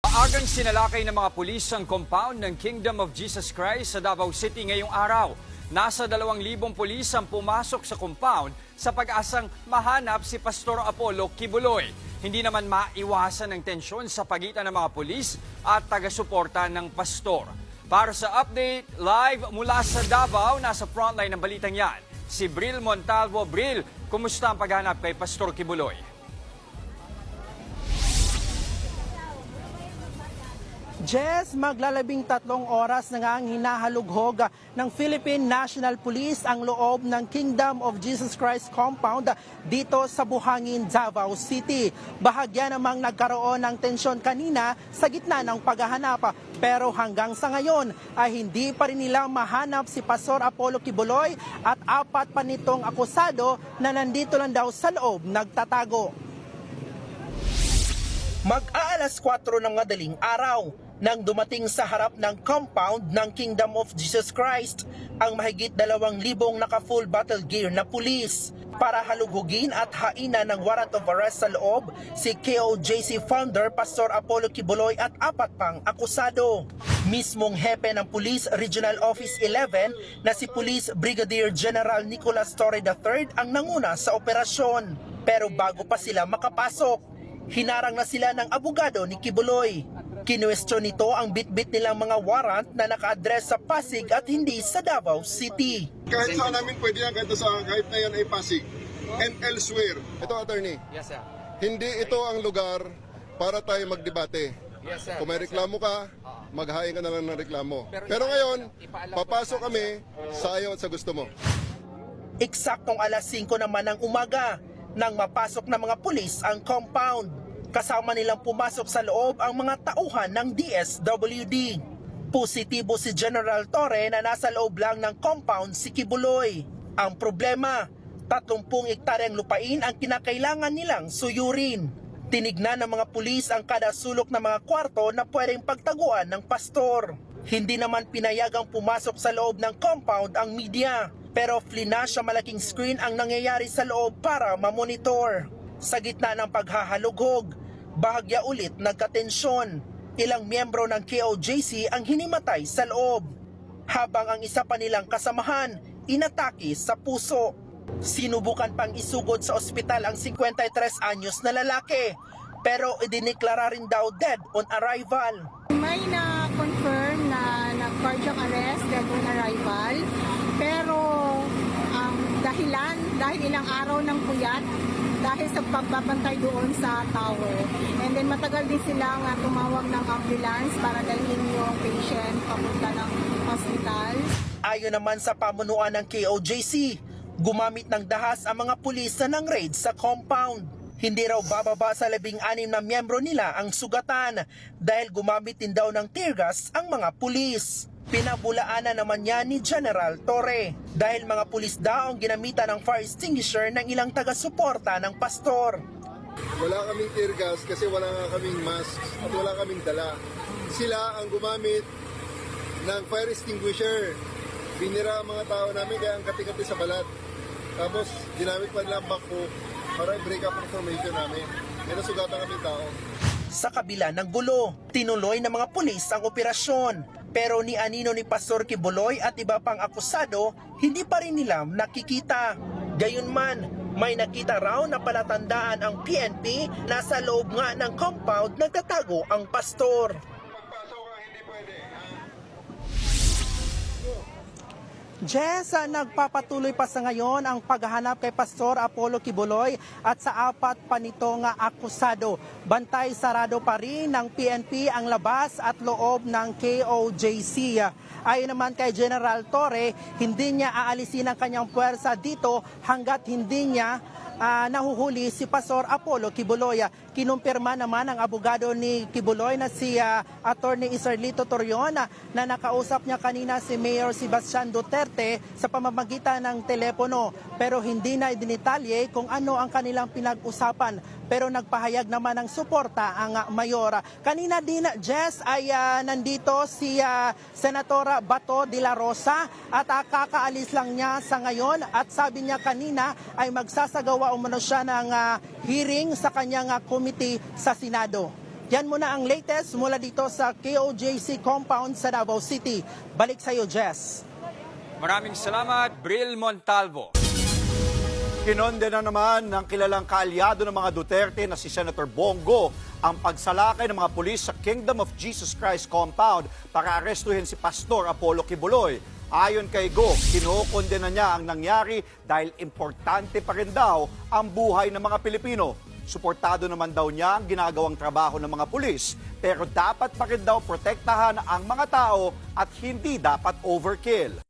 Maagang sinalakay ng mga pulis ang compound ng Kingdom of Jesus Christ sa Davao City ngayong araw. Nasa 2,000 pulis ang pumasok sa compound sa pag-asang mahanap si Pastor Apollo Kibuloy. Hindi naman maiwasan ang tensyon sa pagitan ng mga pulis at taga-suporta ng pastor. Para sa update, live mula sa Davao, nasa frontline ng balitang yan, si Bril Montalvo. Bril, kumusta ang paghanap kay Pastor Kibuloy? Jess, maglalabing 3 oras na nga ang hinahalughog ng Philippine National Police ang loob ng Kingdom of Jesus Christ compound dito sa Buhangin, Davao City. Bahagya namang nagkaroon ng tensyon kanina sa gitna ng paghahanap. Pero hanggang sa ngayon ay hindi pa rin nila mahanap si Pastor Apollo Kibuloy at 4 pa nitong akusado na nandito lang daw sa loob nagtatago. Mag-aalas 4 ng madaling araw nang dumating sa harap ng compound ng Kingdom of Jesus Christ ang mahigit 2,000 naka-full battle gear na pulis para halughugin at hainan ng warrant of arrest sa loob si KOJC founder Pastor Apollo Kibuloy at 4 pang akusado. Mismong hepe ng Police Regional Office 11 na si Police Brigadier General Nicolas Torre III ang nanguna sa operasyon. Pero bago pa sila makapasok, hinarang na sila ng abogado ni Kibuloy. Kinuwestiyon nito ang bitbit nilang mga warrant na naka-address sa Pasig at hindi sa Davao City. Kahit saan namin pwede yan, kahit na yan ay Pasig and elsewhere. Ito, attorney. Yes, sir. Hindi ito ang lugar para tayo magdebate. Yes, sir. Kung may reklamo ka, maghain ka na lang ng reklamo. Pero ngayon, ipaalam papasok ko kami sa ayaw at sa gusto mo. Eksaktong alas 5 naman ng umaga nang mapasok ng mga pulis ang compound. Kasama nilang pumasok sa loob ang mga tauhan ng DSWD. Positibo si General Torre na nasa loob lang ng compound si Kibuloy. Ang problema, 30 hektaryang lupain ang kinakailangan nilang suyurin. Tinignan ng mga pulis ang kada sulok ng mga kwarto na pwedeng pagtaguan ng pastor. Hindi naman pinayagang pumasok sa loob ng compound ang media, pero flash sa malaking screen ang nangyayari sa loob para mamonitor. Sa gitna ng paghahalughog, bahagya ulit nagkatensyon. Ilang miyembro ng KOJC ang hinimatay sa loob, habang ang isa pa nilang kasamahan inatake sa puso. Sinubukan pang isugod sa ospital ang 53 anyos na lalaki, pero idiniklara rin daw dead on arrival. May na-confirm na cardiac arrest, dead on arrival, pero ang dahilan, dahil ilang araw ng puyat, dahil sa pagbabantay doon sa tower. And then matagal din silang tumawag ng ambulance para dalhin yung patient papunta ng hospital. Ayon naman sa pamunuan ng KOJC, gumamit ng dahas ang mga pulis na ng raid sa compound. Hindi raw bababa sa 16 na miyembro nila ang sugatan dahil gumamit din daw ng tear gas ang mga pulis. Pinabulaanan naman niya ni General Torre dahil mga pulis daw ang ginamitan ng fire extinguisher ng ilang taga-suporta ng pastor. Wala kaming tear gas kasi wala nga kaming mask at wala kaming dala. Sila ang gumamit ng fire extinguisher. Binira ang mga tao namin kaya ang kati-kati sa balat. Tapos ginamit pa nila ang backhook para i-break up ang formation namin. May nasugatan kaming tao. Sa kabila ng gulo, tinuloy ng mga pulis ang operasyon. Pero ni anino ni Pastor Kibuloy at iba pang akusado, hindi pa rin nila nakikita. Gayunman, may nakita raw na palatandaan ang PNP na sa loob nga ng compound nagtatago ang pastor. Jess, nagpapatuloy pa sa ngayon ang paghahanap kay Pastor Apollo Kibuloy at sa 4 pa nitong akusado. Bantay sarado pa rin ng PNP ang labas at loob ng KOJC. Ayon naman kay General Torre, hindi niya aalisin ang kanyang puwersa dito hanggat hindi niya nahuhuli si Pastor Apollo Kibuloy. Kinumpirma naman ang abogado ni Kibuloy na si Attorney Isarlito Torion na nakausap niya kanina si Mayor Sebastian Duterte sa pamamagitan ng telepono, pero hindi na idinitalye kung ano ang kanilang pinag-usapan. Pero nagpahayag naman ng suporta ang mayor. Kanina din, Jess, ay nandito si Senatora Bato de la Rosa at kakaalis lang niya sa ngayon at sabi niya kanina ay magsasagawa umano siya ng hearing sa kanyang committee sa Senado. Yan muna ang latest mula dito sa KOJC compound sa Davao City. Balik sa iyo, Jess. Maraming salamat, Bril Montalvo. Kinondena naman ng kilalang kaalyado ng mga Duterte na si Senator Bongo ang pagsalakay ng mga pulis sa Kingdom of Jesus Christ compound para arestuhin si Pastor Apollo Kibuloy. Ayon kay Go, kinokondena niya ang nangyari dahil importante pa rin daw ang buhay ng mga Pilipino. Suportado naman daw niya ang ginagawang trabaho ng mga pulis, pero dapat pa rin daw protektahan ang mga tao at hindi dapat overkill.